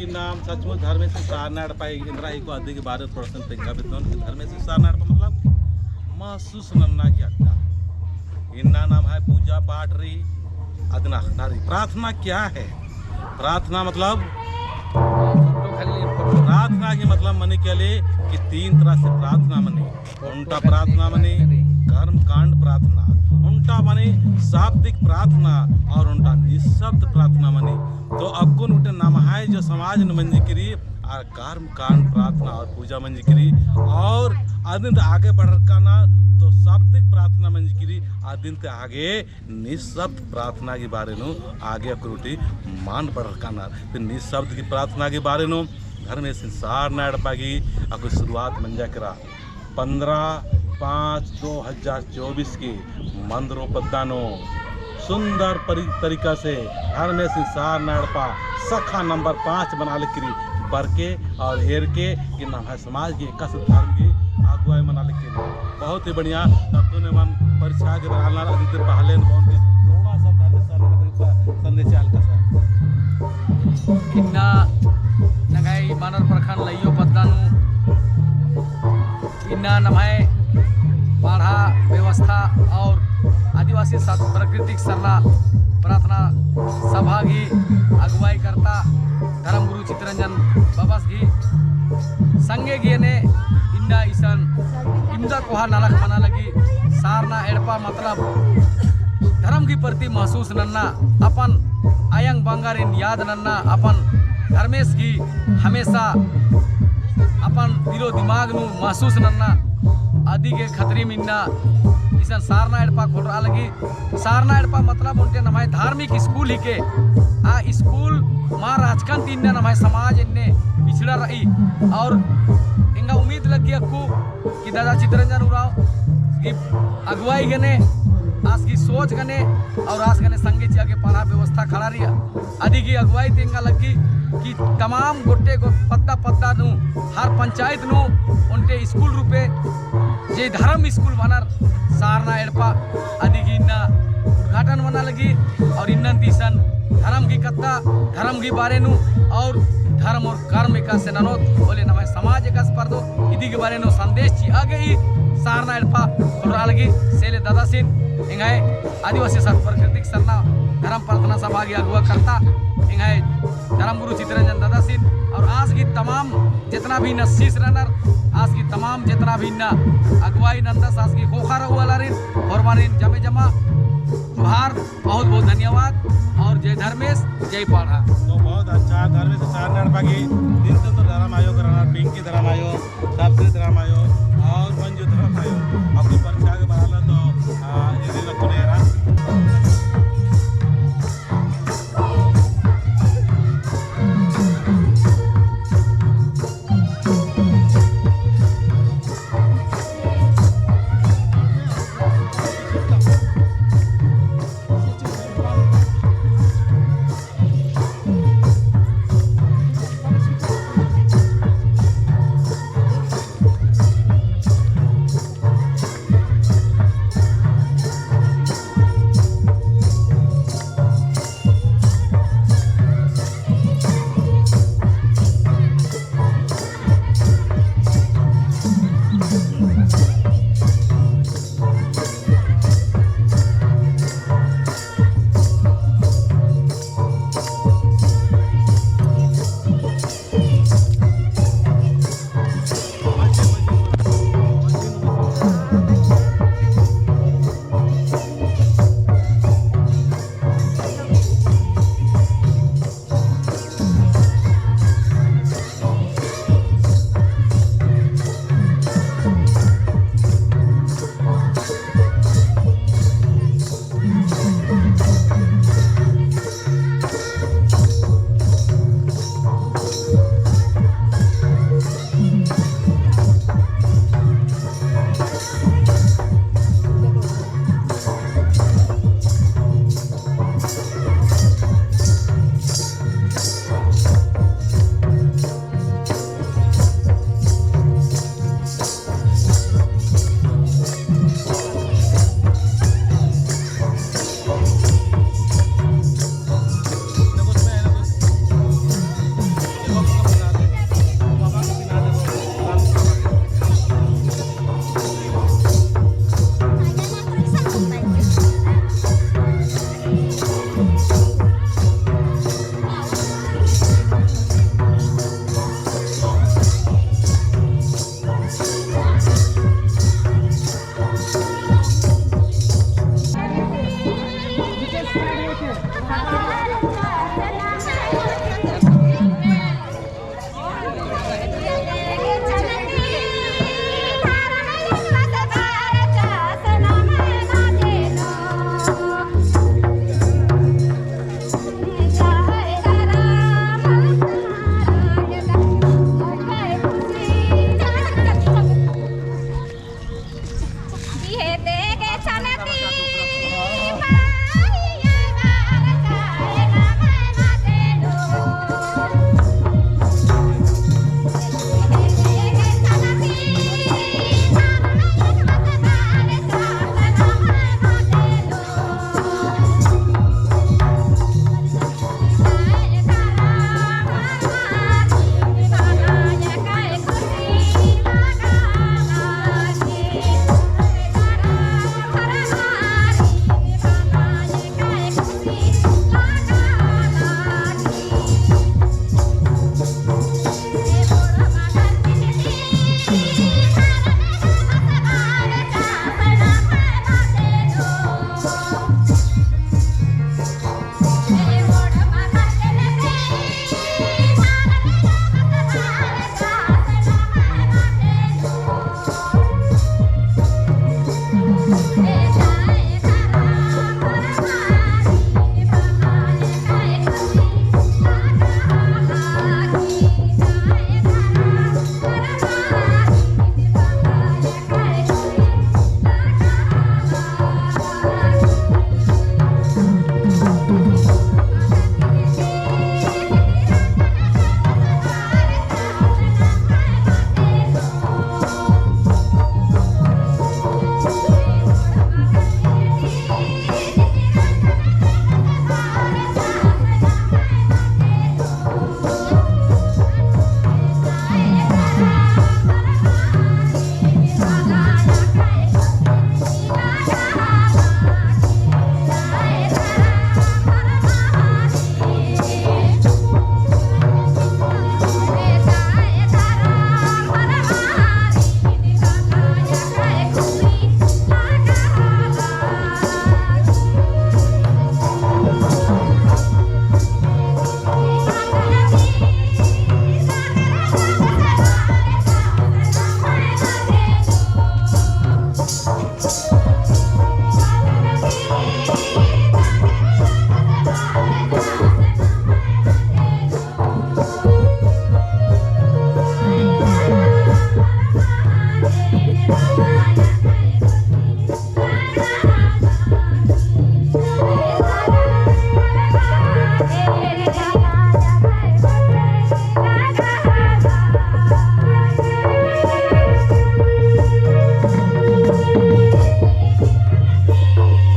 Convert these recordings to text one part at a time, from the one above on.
की नाम सचमुच धर्मेश सारनाड़ पाई इंदिरा को आदि के बारे थोड़ा सा पेंगा बितौन कि धर्मेश सारनाड़ का मतलब महसूस नन्ना की अड्डा इन्ना नाम है पूजा पाठ री अदना नारी प्रार्थना क्या है प्रार्थना मतलब प्रार्थना की मतलब मने के लिए कि तीन तरह से प्रार्थना मने उल्टा प्रार्थना मने कर्म कांड प्रार्थना उल्टा मने शाब्दिक प्रार्थना और उल्टा निःशब्द प्रार्थना मने तो अब कौन उठे नाम है जो समाज ने मंजी करी और कर्म कांड प्रार्थना और पूजा मंजी करी और आदिन आगे बढ़ का ना तो शाब्दिक प्रार्थना मंजी करी आदिन ते आगे निःशब्द प्रार्थना के बारे नो आगे अक्रूटी मान बढ़ का ना तो निःशब्द की प्रार्थना के बारे नो घर में संसार नाड़ पागी आपको शुरुआत मंजा करा 15/5/2024 की मंदिरों पद्दानो सुंदर तरीका से घर में संसार नाड़पा सखा नंबर 5 बना लिखी बरके और हेर के कि नाम है समाज की एकस धर्म की अगुवाई मना लिखी बहुत ही बढ़िया तूने मन परीक्षा के दौरान आदित्य पहले थोड़ा सा धर्म संदेश हल्का सा इन्ना नगाई मानर प्रखंड लइयो पद्दानु इन्ना नमाय पाढ़ा व्यवस्था और आदिवासी प्राकृतिक सरला प्रार्थना सभा की अगुवाई करता धर्मगुरु चितरंजन बाबा की संगे गियने इंदा ईसन इंदा कोहा नालक मना लगी सारना एड़पा मतलब धर्म की प्रति महसूस नन्ना अपन आयंग बंगारिन याद नन्ना अपन धर्मेश की हमेशा अपन दिलो दिमाग नु महसूस नन्ना आदि के खतरी मिन्ना इसन सारना एड़पा खोल रहा लगी सारना एड़पा मतलब उनके नमाय धार्मिक स्कूल ही के आ स्कूल माँ राजकांत इन्ने नमाय समाज इन्ने पिछड़ा रही और इंगा उम्मीद लगी अक्कू कि दादा चितरंजन उराव की अगुवाई गने आज की सोच गने और आज गने संगे चिया के पढ़ा व्यवस्था खड़ा रही आदि की अगुवाई तेंगा लगी कि तमाम गोटे को पत्ता नु हर पंचायत नु उनके स्कूल रूपे जे धर्म स्कूल बनर सारना एड़पा आदि की इन्ना उद्घाटन बना लगी और इन्ना तीसन धर्म की कत्ता धर्म की बारे नु और धर्म और कर्म का से ननोत बोले नमाय समाज का स्पर्धो इदी के बारे नो संदेश ची आगे ही सारना एड़पा खोल लगी सेले दादा सिंह इंगाए आदिवासी प्राकृतिक सरना धर्म प्रार्थना सभा की अगुवा करता इंगाए धर्मगुरु चितरंजन दादा सिंह और आज की तमाम जितना भी नशीस रनर आज की तमाम जितना भी न अगुवाई नंदस आज की खोखा रहुआ और मारिन जमे जमा जोहार बहुत बहुत धन्यवाद और जय धर्मेश जय पाढ़ा। तो बहुत अच्छा धर्मेश सारनाड़ पागी दिन तो धर्म आयोग पिंकी धर्म आयोग सबसे धर्म आयोग और मंजू धर्म आयोग आपकी परीक्षा के बारे तो यदि लगने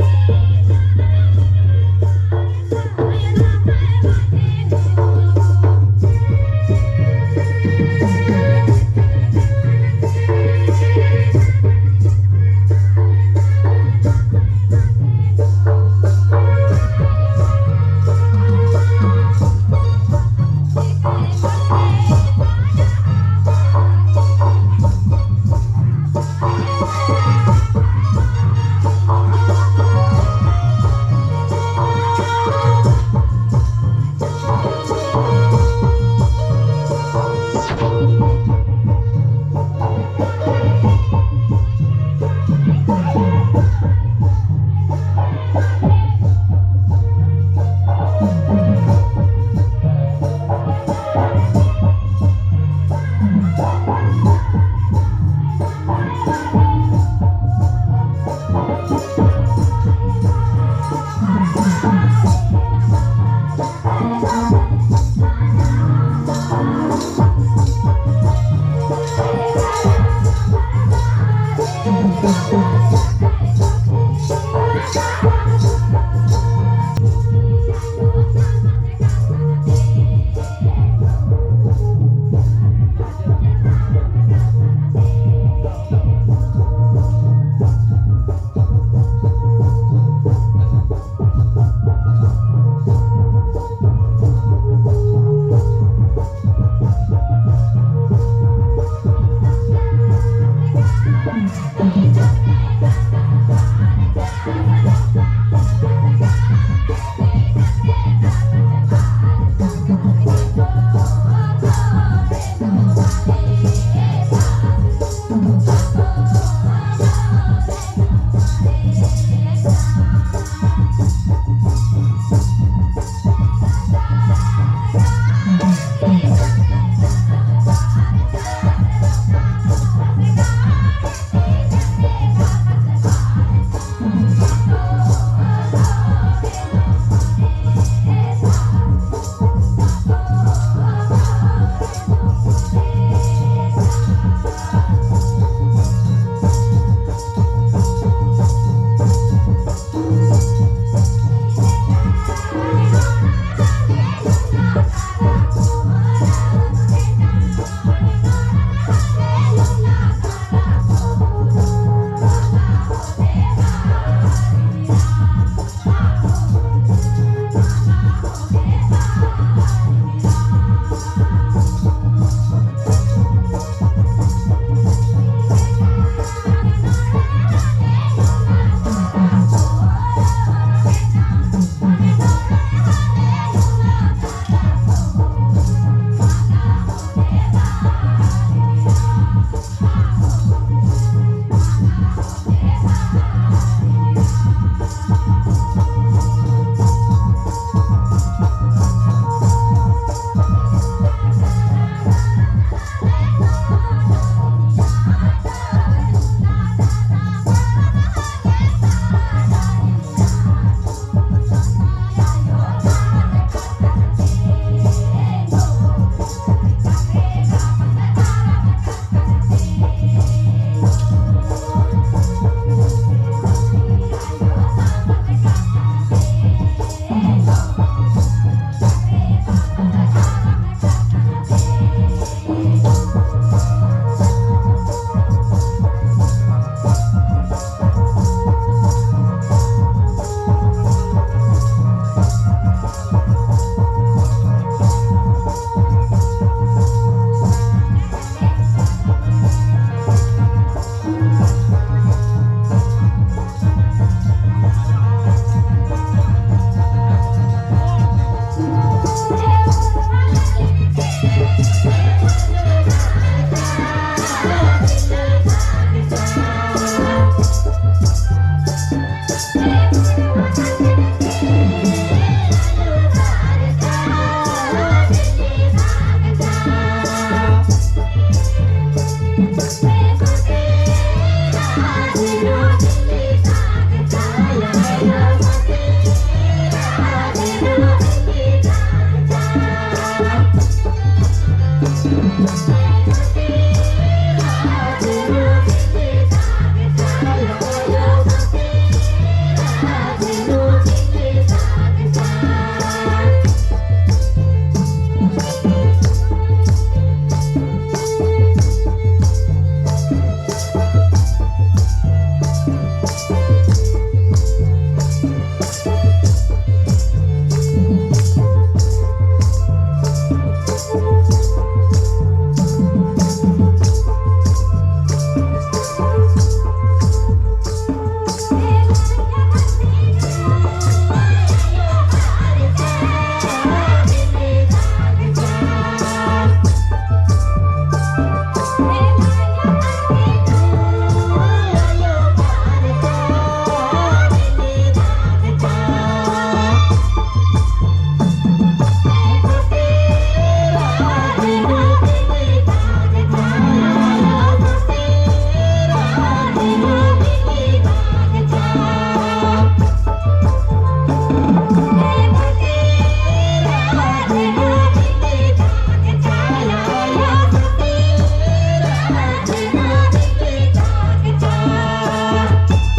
आहे.